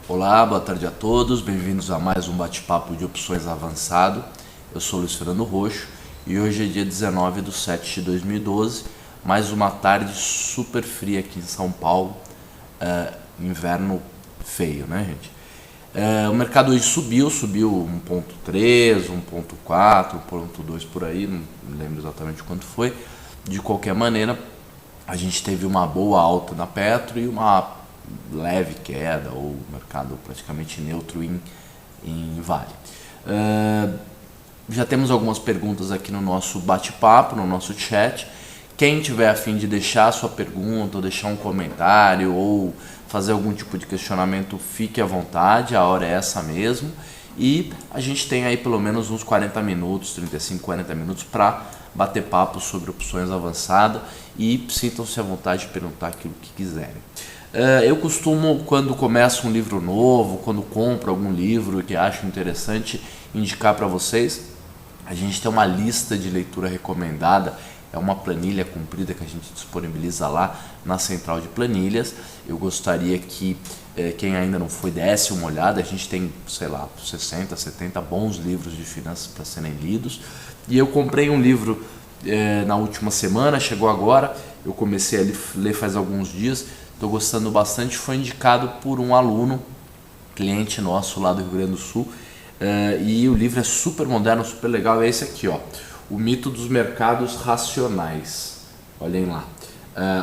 Olá, boa tarde a todos, bem-vindos a mais um bate-papo de opções avançado. Eu sou Luiz Fernando Roxo e hoje é dia 19 de 7 de 2012, mais uma tarde super fria aqui em São Paulo, inverno feio, né, gente? O mercado hoje subiu 1,3, 1,4, 1,2 por aí, não lembro exatamente quanto foi. De qualquer maneira, a gente teve uma boa alta na Petro e uma leve queda, ou mercado praticamente neutro em Vale. Já temos algumas perguntas aqui no nosso bate-papo, no nosso chat. Quem tiver a fim de deixar a sua pergunta, ou deixar um comentário, ou fazer algum tipo de questionamento, fique à vontade, a hora é essa mesmo. E a gente tem aí pelo menos uns 40 minutos, 35, 40 minutos para bater papo sobre opções avançadas e sintam-se à vontade de perguntar aquilo que quiserem. Eu costumo, quando começo um livro novo, quando compro algum livro que acho interessante, indicar para vocês. A gente tem uma lista de leitura recomendada, é uma planilha comprida que a gente disponibiliza lá na central de planilhas. Eu gostaria que quem ainda não foi desse uma olhada. A gente tem, 60, 70 bons livros de finanças para serem lidos. E eu comprei um livro na última semana, chegou agora, eu comecei a ler faz alguns dias. Estou gostando bastante, foi indicado por um aluno, cliente nosso lá do Rio Grande do Sul, e o livro é super moderno, super legal, é esse aqui, ó, O Mito dos Mercados Racionais. Olhem lá,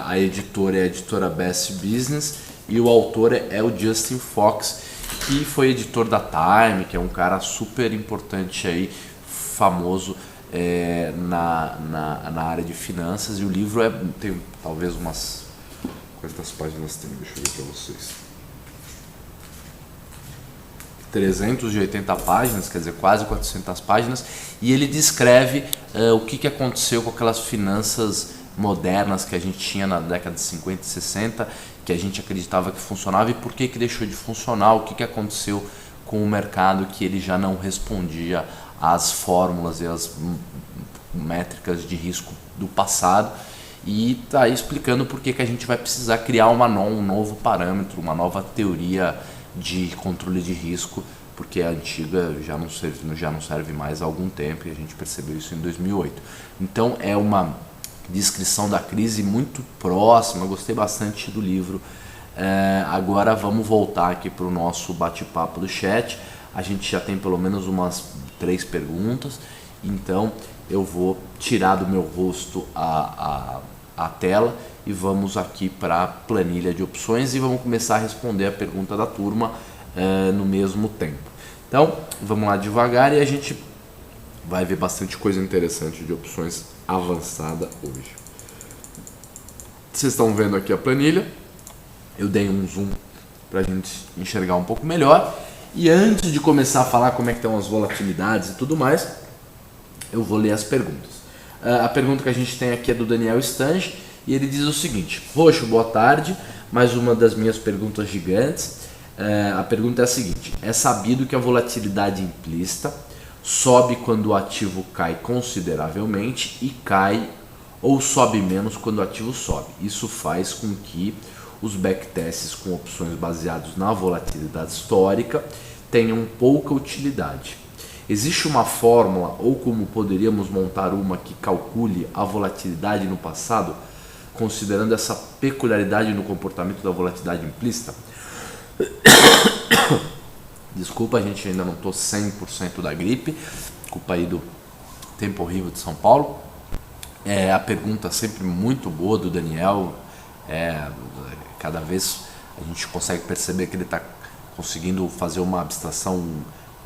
a editora é a editora Best Business e o autor é o Justin Fox, que foi editor da Time, que é um cara super importante aí, famoso na área de finanças, e o livro tem talvez umas... Quantas páginas tem? Deixa eu ver para vocês. 380 páginas, quer dizer, quase 400 páginas, e ele descreve o que aconteceu com aquelas finanças modernas que a gente tinha na década de 50 e 60, que a gente acreditava que funcionava, e por que deixou de funcionar, o que aconteceu com o mercado, que ele já não respondia às fórmulas e às métricas de risco do passado. E está aí explicando por que a gente vai precisar criar um novo parâmetro, uma nova teoria de controle de risco, porque a antiga já não serve mais há algum tempo, e a gente percebeu isso em 2008. Então é uma descrição da crise muito próxima, eu gostei bastante do livro. Agora vamos voltar aqui para o nosso bate-papo do chat. A gente já tem pelo menos umas 3 perguntas, então eu vou tirar do meu rosto a tela e vamos aqui para a planilha de opções e vamos começar a responder a pergunta da turma no mesmo tempo. Então vamos lá devagar e a gente vai ver bastante coisa interessante de opções avançada hoje. Vocês estão vendo aqui a planilha, eu dei um zoom para a gente enxergar um pouco melhor, e antes de começar a falar como é que estão as volatilidades e tudo mais, eu vou ler as perguntas. A pergunta que a gente tem aqui é do Daniel Stange, e ele diz o seguinte: Roxo, boa tarde, mais uma das minhas perguntas gigantes. A pergunta é a seguinte: é sabido que a volatilidade implícita sobe quando o ativo cai consideravelmente e cai ou sobe menos quando o ativo sobe. Isso faz com que os backtests com opções baseados na volatilidade histórica tenham pouca utilidade. Existe uma fórmula, ou como poderíamos montar uma, que calcule a volatilidade no passado, considerando essa peculiaridade no comportamento da volatilidade implícita? Desculpa, a gente ainda não estou 100% da gripe, culpa aí do tempo horrível de São Paulo. A pergunta sempre muito boa do Daniel, cada vez a gente consegue perceber que ele está conseguindo fazer uma abstração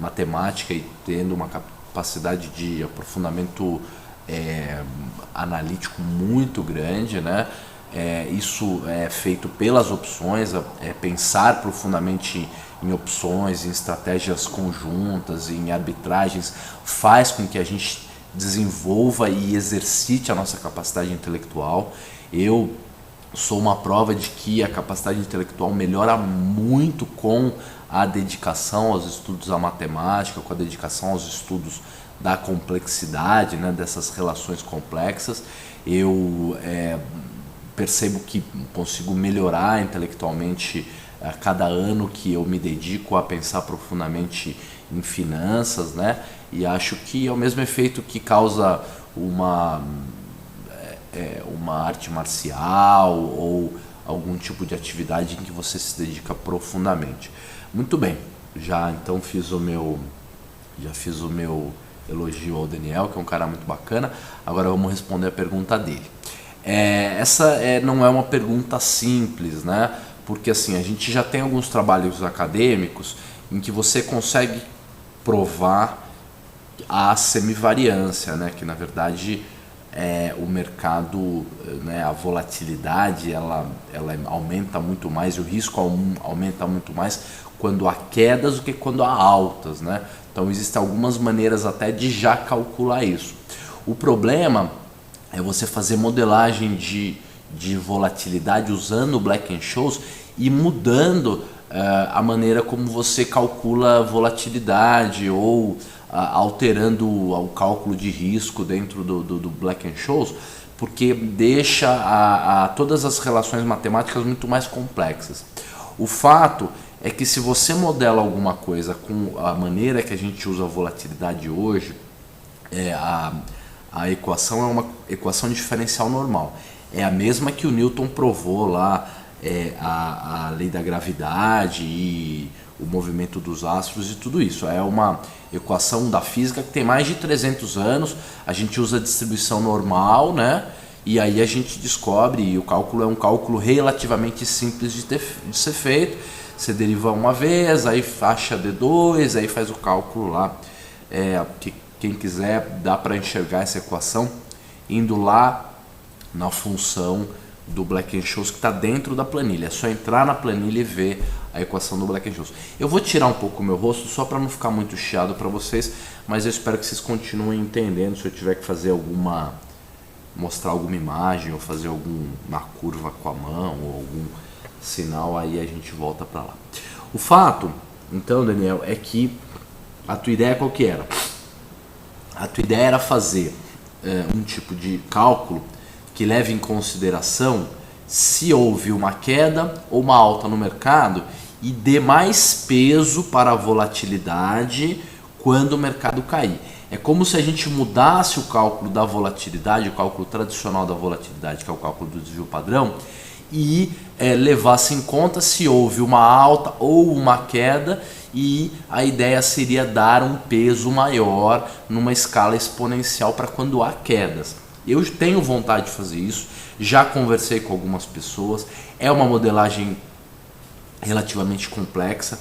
matemática e tendo uma capacidade de aprofundamento analítico muito grande, né? Isso é feito pelas opções, pensar profundamente em opções, em estratégias conjuntas, em arbitragens, faz com que a gente desenvolva e exercite a nossa capacidade intelectual. Eu sou uma prova de que a capacidade intelectual melhora muito com a dedicação aos estudos da matemática, com a dedicação aos estudos da complexidade, né, dessas relações complexas. Eu percebo que consigo melhorar intelectualmente a cada ano que eu me dedico a pensar profundamente em finanças, né? E acho que é o mesmo efeito que causa uma arte marcial ou algum tipo de atividade em que você se dedica profundamente. Muito bem, já então fiz o meu elogio ao Daniel, que é um cara muito bacana. Agora vamos responder a pergunta dele. Essa não é uma pergunta simples, né? Porque assim, a gente já tem alguns trabalhos acadêmicos em que você consegue provar a semivariância, né? Que na verdade o mercado, né, a volatilidade ela aumenta muito mais, e o risco aumenta muito mais quando há quedas do que quando há altas, né? Então existem algumas maneiras até de já calcular isso. O problema é você fazer modelagem de volatilidade usando o Black-Scholes e mudando a maneira como você calcula volatilidade ou alterando o cálculo de risco dentro do Black-Scholes, porque deixa todas as relações matemáticas muito mais complexas. O fato é que se você modela alguma coisa com a maneira que a gente usa a volatilidade hoje, a equação é uma equação diferencial normal. É a mesma que o Newton provou lá, a lei da gravidade e o movimento dos astros e tudo isso. É uma equação da física que tem mais de 300 anos, a gente usa a distribuição normal, né? E aí a gente descobre, e o cálculo é um cálculo relativamente simples de ser feito. Você deriva uma vez, aí acha D2, aí faz o cálculo lá. Que quem quiser, dá para enxergar essa equação indo lá na função do Black-Scholes que está dentro da planilha. É só entrar na planilha e ver a equação do Black-Scholes. Eu vou tirar um pouco o meu rosto só para não ficar muito chiado para vocês, mas eu espero que vocês continuem entendendo. Se eu tiver que fazer mostrar alguma imagem ou fazer uma curva com a mão ou algum sinal, aí a gente volta para lá. O fato, então, Daniel, é que a tua ideia qual que era? A tua ideia era fazer um tipo de cálculo que leve em consideração se houve uma queda ou uma alta no mercado e dê mais peso para a volatilidade quando o mercado cair. É como se a gente mudasse o cálculo da volatilidade, o cálculo tradicional da volatilidade, que é o cálculo do desvio padrão, e levasse em conta se houve uma alta ou uma queda, e a ideia seria dar um peso maior numa escala exponencial para quando há quedas. Eu tenho vontade de fazer isso, já conversei com algumas pessoas, é uma modelagem relativamente complexa,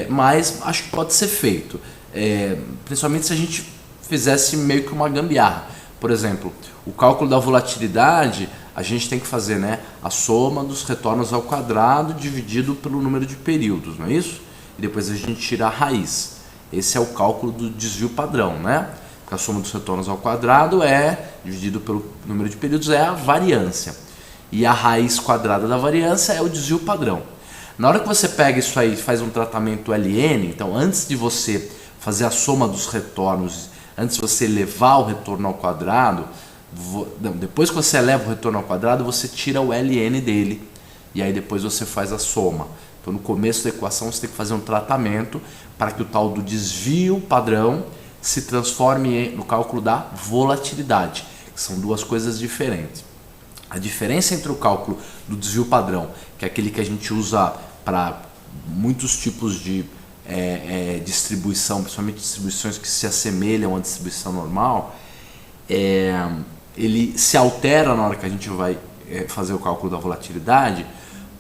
mas acho que pode ser feito, principalmente se a gente fizesse meio que uma gambiarra. Por exemplo, o cálculo da volatilidade, a gente tem que fazer, né, a soma dos retornos ao quadrado dividido pelo número de períodos, não é isso? E depois a gente tira a raiz. Esse é o cálculo do desvio padrão, né? Porque a soma dos retornos ao quadrado dividido pelo número de períodos, é a variância. E a raiz quadrada da variância é o desvio padrão. Na hora que você pega isso aí e faz um tratamento LN, então antes de você fazer a soma dos retornos, antes de você elevar o retorno ao quadrado, depois que você eleva o retorno ao quadrado, você tira o LN dele. E aí depois você faz a soma. Então no começo da equação você tem que fazer um tratamento para que o tal do desvio padrão se transforme no cálculo da volatilidade, que são duas coisas diferentes. A diferença entre o cálculo do desvio padrão, que é aquele que a gente usa para muitos tipos de distribuição, principalmente distribuições que se assemelham à distribuição normal, ele se altera na hora que a gente vai fazer o cálculo da volatilidade,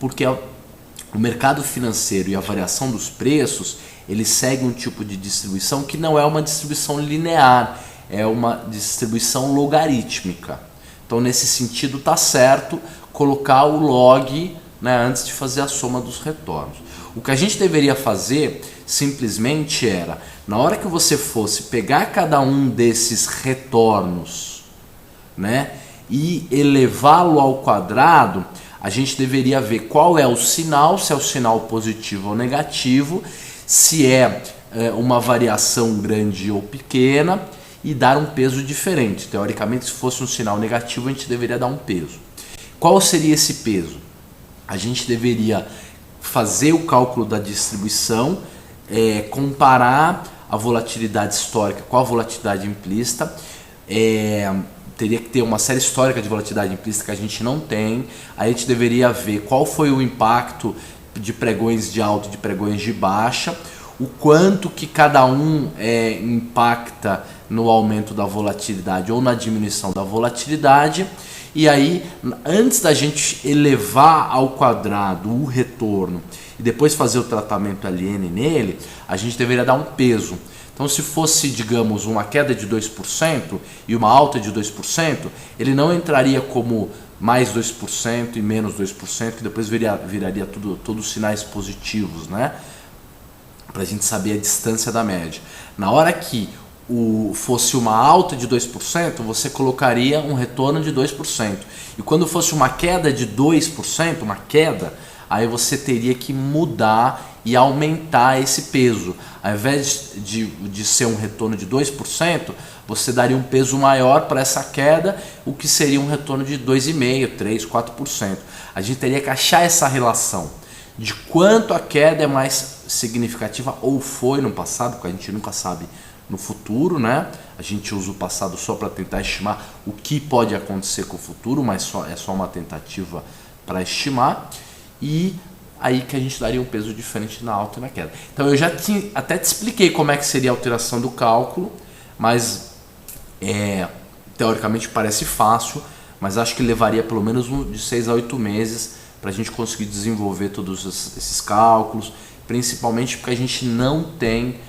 porque o mercado financeiro e a variação dos preços, ele segue um tipo de distribuição que não é uma distribuição linear, é uma distribuição logarítmica. Então, nesse sentido, está certo colocar o log, né, antes de fazer a soma dos retornos. O que a gente deveria fazer simplesmente era, na hora que você fosse pegar cada um desses retornos, né, e elevá-lo ao quadrado, a gente deveria ver qual é o sinal, se é o sinal positivo ou negativo, se é uma variação grande ou pequena, e dar um peso diferente. Teoricamente, se fosse um sinal negativo, a gente deveria dar um peso. Qual seria esse peso? A gente deveria fazer o cálculo da distribuição, comparar a volatilidade histórica com a volatilidade implícita, teria que ter uma série histórica de volatilidade implícita que a gente não tem. A gente deveria ver qual foi o impacto de pregões de alta e de pregões de baixa, o quanto que cada um impacta no aumento da volatilidade ou na diminuição da volatilidade. E aí, antes da gente elevar ao quadrado o retorno e depois fazer o tratamento LN nele, a gente deveria dar um peso. Então, se fosse, digamos, uma queda de 2% e uma alta de 2%, ele não entraria como mais 2% e menos 2%, que depois viraria todos sinais positivos, né? Para a gente saber a distância da média. Na hora que fosse uma alta de 2%, você colocaria um retorno de 2%. E quando fosse uma queda de 2%, uma queda, aí você teria que mudar e aumentar esse peso. Ao invés de ser um retorno de 2%, você daria um peso maior para essa queda, o que seria um retorno de 2,5%, 3%, 4%. A gente teria que achar essa relação de quanto a queda é mais significativa ou foi no passado, porque a gente nunca sabe no futuro, né? A gente usa o passado só para tentar estimar o que pode acontecer com o futuro, mas é só uma tentativa para estimar. E aí que a gente daria um peso diferente na alta e na queda. Então eu já até te expliquei como é que seria a alteração do cálculo, mas teoricamente parece fácil, mas acho que levaria pelo menos de 6 a 8 meses para a gente conseguir desenvolver todos esses cálculos, principalmente porque a gente não tem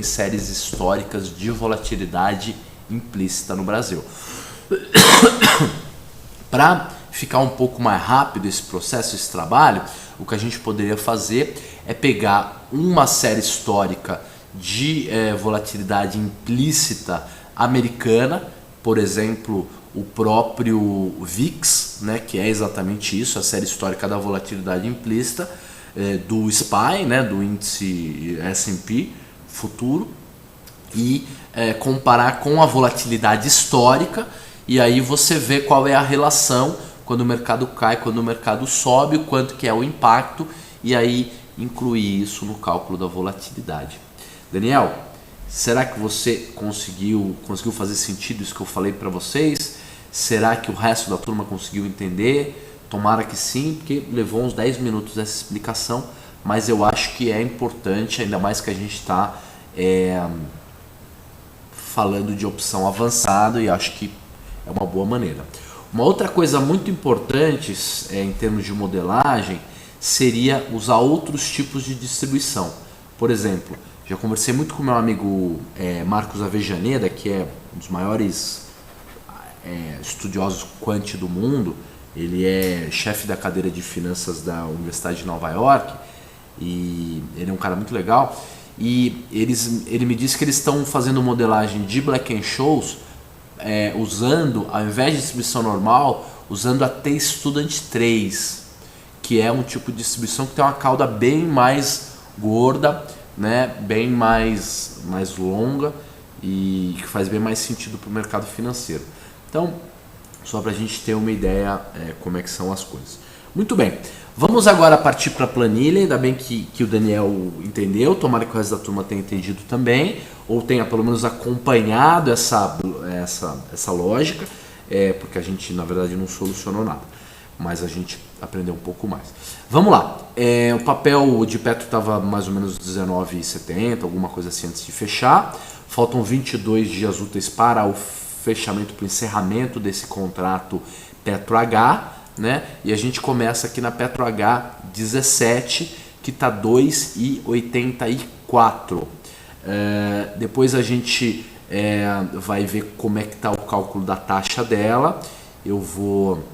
séries históricas de volatilidade implícita no Brasil. Para ficar um pouco mais rápido esse processo, esse trabalho, o que a gente poderia fazer é pegar uma série histórica de volatilidade implícita americana, por exemplo, o próprio VIX, né, que é exatamente isso, a série histórica da volatilidade implícita, do SPY, né, do índice S&P futuro, e comparar com a volatilidade histórica, e aí você vê qual é a relação quando o mercado cai, quando o mercado sobe, o quanto que é o impacto, e aí incluir isso no cálculo da volatilidade. Daniel, será que você conseguiu fazer sentido isso que eu falei para vocês? Será que o resto da turma conseguiu entender? Tomara que sim, porque levou uns 10 minutos essa explicação, mas eu acho que é importante, ainda mais que a gente está falando de opção avançada, e acho que é uma boa maneira. Uma outra coisa muito importante em termos de modelagem seria usar outros tipos de distribuição. Por exemplo, já conversei muito com meu amigo Marcos Avejaneda, que é um dos maiores estudiosos quant do mundo. Ele é chefe da cadeira de finanças da Universidade de Nova York e ele é um cara muito legal. E ele me disse que eles estão fazendo modelagem de Black-Scholes usando, ao invés de distribuição normal, usando a T-Student 3, que é um tipo de distribuição que tem uma cauda bem mais gorda, né, bem mais longa e que faz bem mais sentido para o mercado financeiro. Então, só para a gente ter uma ideia como é que são as coisas. Muito bem, vamos agora partir para a planilha. Ainda bem que o Daniel entendeu, tomara que o resto da turma tenha entendido também, ou tenha pelo menos acompanhado essa lógica, porque a gente na verdade não solucionou nada, mas a gente aprendeu um pouco mais. Vamos lá, o papel de Petro estava mais ou menos 19,70, alguma coisa assim antes de fechar. Faltam 22 dias úteis para o fechamento, para o encerramento desse contrato Petro H, né? E a gente começa aqui na Petro H 17, que está 2,84. Depois a gente vai ver como é que está o cálculo da taxa dela. Eu vou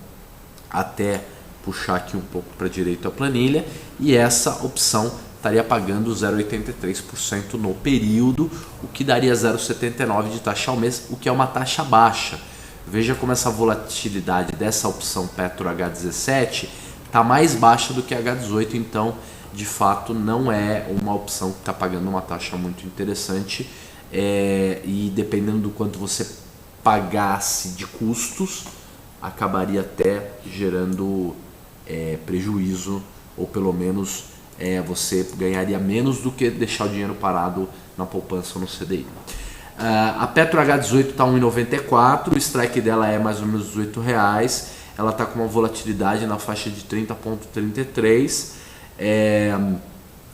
até puxar aqui um pouco para a direita a planilha, e essa opção estaria pagando 0,83% no período, o que daria 0,79% de taxa ao mês, o que é uma taxa baixa. Veja como essa volatilidade dessa opção Petro H17 está mais baixa do que a H18, então de fato não é uma opção que está pagando uma taxa muito interessante, e dependendo do quanto você pagasse de custos, acabaria até gerando prejuízo, ou pelo menos você ganharia menos do que deixar o dinheiro parado na poupança ou no CDI. A Petro H18 está 1,94, o strike dela é mais ou menos R$18, ela está com uma volatilidade na faixa de 30,33,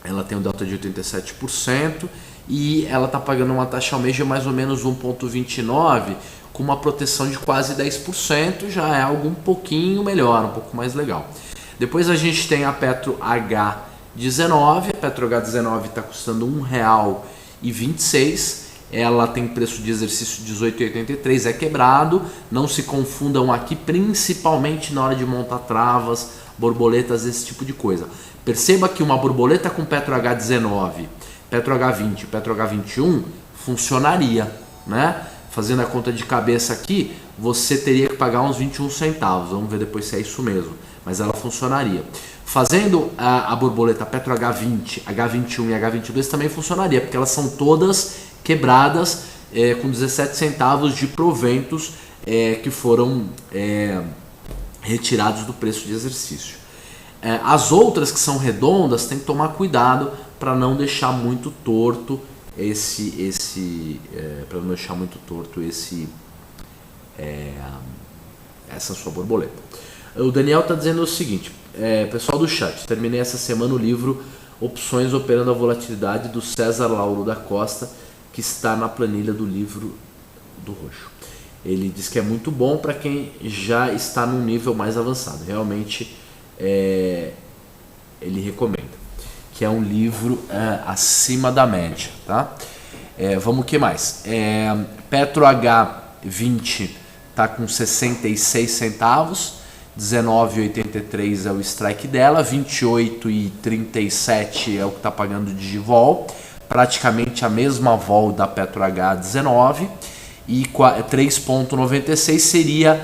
ela tem um delta de 87% e ela está pagando uma taxa ao mês de mais ou menos 1,29, com uma proteção de quase 10%, já é algo um pouquinho melhor, um pouco mais legal. Depois a gente tem a Petro H19, a Petro H19 está custando R$1,26, ela tem preço de exercício 18,83, é quebrado, não se confundam aqui, principalmente na hora de montar travas, borboletas, esse tipo de coisa. Perceba que uma borboleta com Petro H19, Petro H20, Petro H21 funcionaria, né? Fazendo a conta de cabeça aqui, você teria que pagar uns 21 centavos, vamos ver depois se é isso mesmo, mas ela funcionaria. Fazendo a borboleta Petro H20, H21 e H22 também funcionaria, porque elas são todas quebradas com 17 centavos de proventos que foram retirados do preço de exercício. As outras que são redondas tem que tomar cuidado para não deixar muito torto essa sua borboleta. O Daniel está dizendo o seguinte, pessoal do chat, terminei essa semana o livro Opções Operando a Volatilidade do César Lauro da Costa, que está na planilha do livro do Roxo. Ele diz que é muito bom para quem já está num nível mais avançado. Realmente ele recomenda, que é um livro acima da média, tá? Vamos, o que mais? Petro H20 está com 66 centavos, 19,83 é o strike dela, 28,37 é o que está pagando de vol, praticamente a mesma vol da Petro H19, e 3,96 seria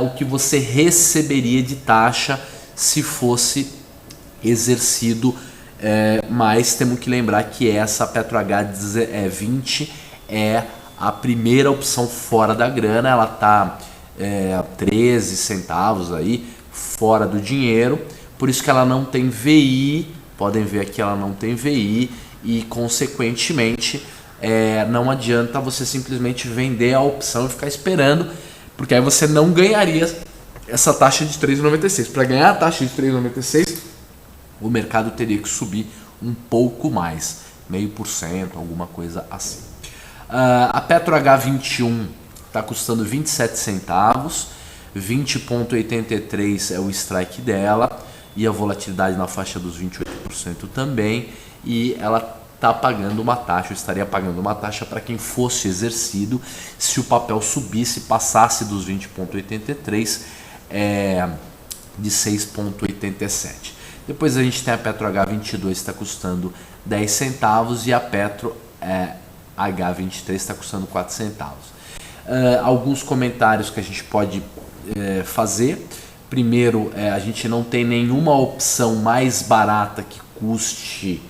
o que você receberia de taxa se fosse exercido, mas temos que lembrar que essa Petro H20 é a primeira opção fora da grana, ela está 13 centavos aí fora do dinheiro, por isso que ela não tem VI, podem ver aqui, ela não tem VI, e consequentemente não adianta você simplesmente vender a opção e ficar esperando, porque aí você não ganharia essa taxa de 3,96. Para ganhar a taxa de 3,96, o mercado teria que subir um pouco mais, 0,5%, alguma coisa assim. A Petro H21 está custando 27 centavos, 20,83 é o strike dela, e a volatilidade na faixa dos 28% também, e ela está pagando uma taxa, estaria pagando uma taxa para quem fosse exercido se o papel subisse, passasse dos 20,83 de 6,87. Depois a gente tem a Petro H22, está custando 10 centavos, e a Petro H23 está custando 4 centavos. Alguns comentários que a gente pode fazer. Primeiro, a gente não tem nenhuma opção mais barata que custe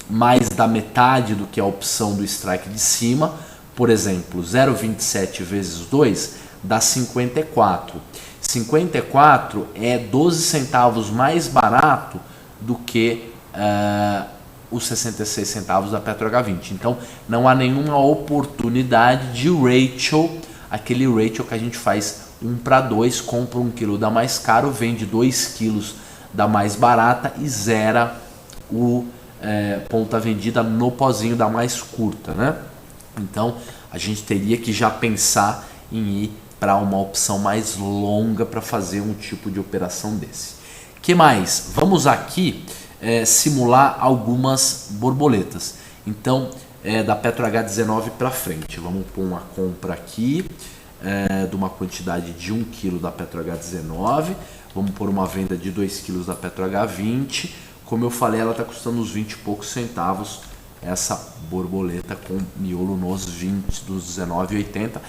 mais da metade do que a opção do strike de cima. Por exemplo, 0,27 vezes 2 dá 54. 54 é 12 centavos mais barato do que os 66 centavos da Petro H20. Então, não há nenhuma oportunidade de ratio, aquele ratio que a gente faz 1:2, compra 1 quilo da mais caro, vende 2 quilos da mais barata e zera o ponta vendida no pozinho da mais curta, né? Então, a gente teria que já pensar em ir para uma opção mais longa para fazer um tipo de operação desse. Que mais? Vamos aqui simular algumas borboletas. Então, da Petro H19 para frente, vamos pôr uma compra aqui de uma quantidade de 1 kg da Petro H19, vamos pôr uma venda de 2 kg da Petro H20. Como eu falei, ela está custando uns 20 e poucos centavos, essa borboleta com miolo nos 20, dos 19,80,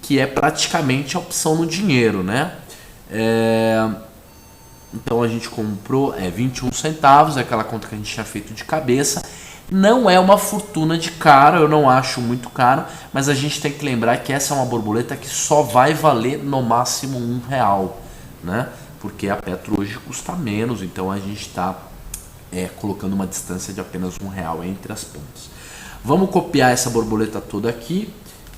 que é praticamente a opção no dinheiro, né? Então a gente comprou 21 centavos, é aquela conta que a gente tinha feito de cabeça. Não é uma fortuna de caro, eu não acho muito caro, mas a gente tem que lembrar que essa é uma borboleta que só vai valer no máximo R$1, né? porque a Petro hoje custa menos, então a gente está colocando uma distância de apenas R$1 entre as pontas. Vamos copiar essa borboleta toda aqui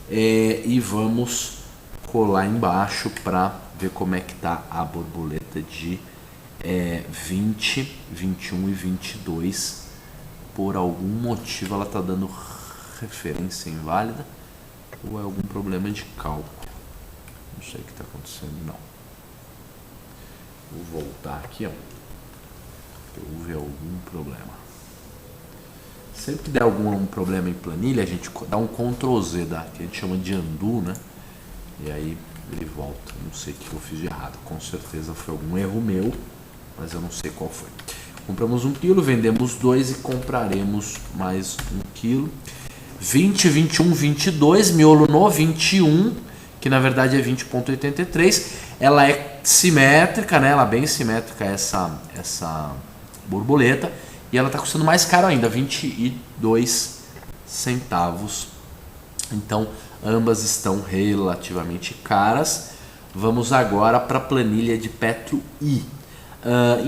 e vamos colar embaixo para ver como é que tá a borboleta de 20, 21 e 22. Por algum motivo ela está dando referência inválida ou é algum problema de cálculo. Não sei o que está acontecendo, não. Vou voltar aqui, ó. Houve algum problema. Sempre que der algum problema em planilha, a gente dá um Ctrl Z, que a gente chama de undo, né? E aí ele volta. Não sei o que eu fiz de errado. Com certeza foi algum erro meu, mas eu não sei qual foi. Compramos 1 quilo, vendemos 2 e compraremos mais 1 quilo. 20, 21, 22, miolo no 21, que na verdade é 20,83. Ela é simétrica, né? Ela é bem simétrica, essa borboleta. E ela está custando mais caro ainda, 22 centavos. Então, ambas estão relativamente caras. Vamos agora para a planilha de Petro I.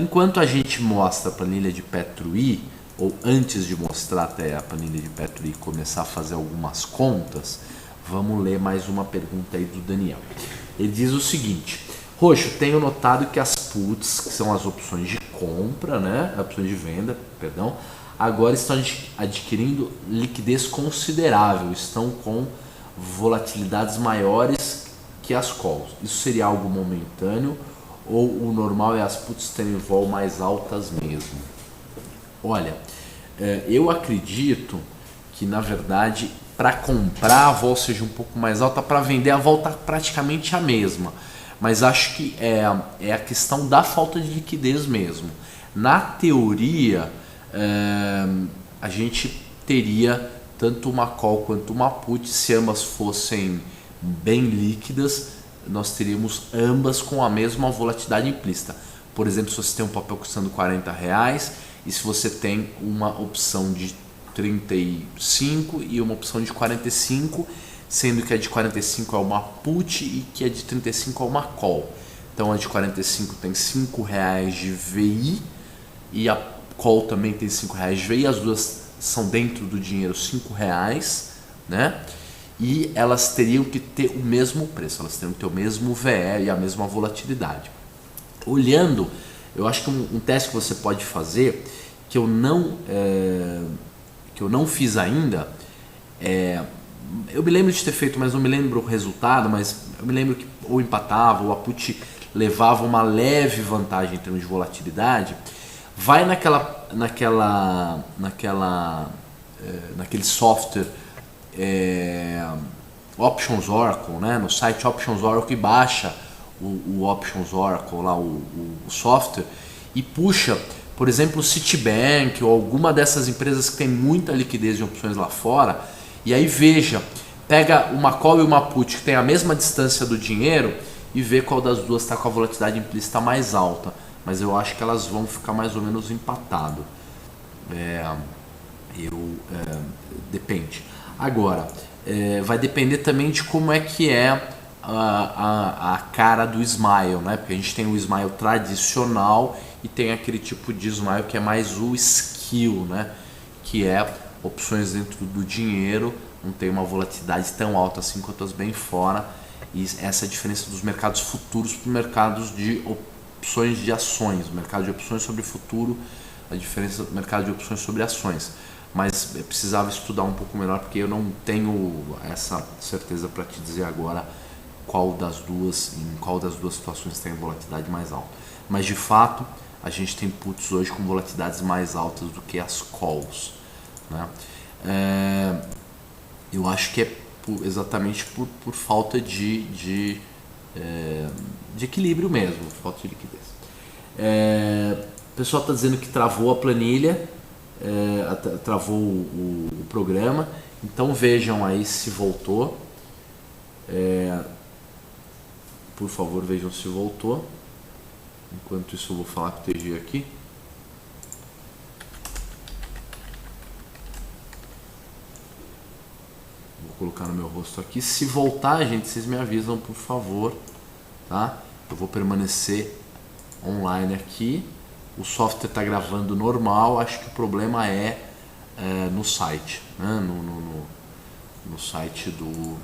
Enquanto a gente mostra a planilha de Petro I, ou antes de mostrar até a planilha de Petro I começar a fazer algumas contas, vamos ler mais uma pergunta aí do Daniel. Ele diz o seguinte: Roxo, tenho notado que as puts, que são as opções de compra, né, opções de venda, perdão, agora estão adquirindo liquidez considerável, estão com volatilidades maiores que as calls. Isso seria algo momentâneo ou o normal é as puts terem vol mais altas mesmo? Olha, eu acredito que na verdade para comprar a vol seja um pouco mais alta, para vender a vol está praticamente a mesma. Mas acho que é a questão da falta de liquidez mesmo. Na teoria, a gente teria tanto uma call quanto uma put, se ambas fossem bem líquidas, nós teríamos ambas com a mesma volatilidade implícita. Por exemplo, se você tem um papel custando R$40 e se você tem uma opção de 35 e uma opção de 45, sendo que a de 45 é uma put e que a de 35 é uma call. Então a de 45 tem R$5 de VI e a call também tem R$5 de VI, as duas são dentro do dinheiro R$5, né? E elas teriam que ter o mesmo preço, elas teriam que ter o mesmo VE e a mesma volatilidade. Olhando, eu acho que um teste que você pode fazer, que eu não fiz ainda, eu me lembro de ter feito, mas não me lembro o resultado, mas eu me lembro que ou empatava ou a put levava uma leve vantagem em termos de volatilidade. Vai naquele software Options Oracle, né? No site Options Oracle, e baixa o Options Oracle, lá, o software, e puxa, por exemplo, o Citibank ou alguma dessas empresas que tem muita liquidez de opções lá fora, e aí veja, pega uma call e uma put que tem a mesma distância do dinheiro e vê qual das duas está com a volatilidade implícita mais alta. Mas eu acho que elas vão ficar mais ou menos empatado. Depende. Agora, vai depender também de como é que é a cara do Smile, né? Porque a gente tem o Smile tradicional e tem aquele tipo de Smile que é mais o skill, né? Que é opções dentro do dinheiro, não tem uma volatilidade tão alta assim quanto as bem fora. E essa é a diferença dos mercados futuros para os mercados de opções de ações. O mercado de opções sobre futuro, a diferença do mercado de opções sobre ações. Mas eu precisava estudar um pouco melhor, porque eu não tenho essa certeza para te dizer agora em qual das duas situações tem volatilidade mais alta. Mas de fato, a gente tem puts hoje com volatilidades mais altas do que as calls, né? Eu acho que é exatamente por falta de equilíbrio mesmo, falta de liquidez. O pessoal está dizendo que travou a planilha, travou o programa, então vejam aí se voltou. Por favor, vejam se voltou. Enquanto isso eu vou falar com o TG aqui. Vou colocar no meu rosto aqui. Se voltar, gente, vocês me avisam, por favor, tá? Eu vou permanecer online aqui. O software está gravando normal, acho que o problema é no site, né? No site do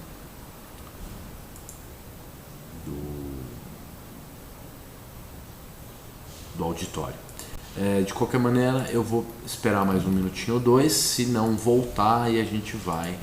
auditório. De qualquer maneira, eu vou esperar mais um minutinho ou dois. Se não voltar, aí a gente vai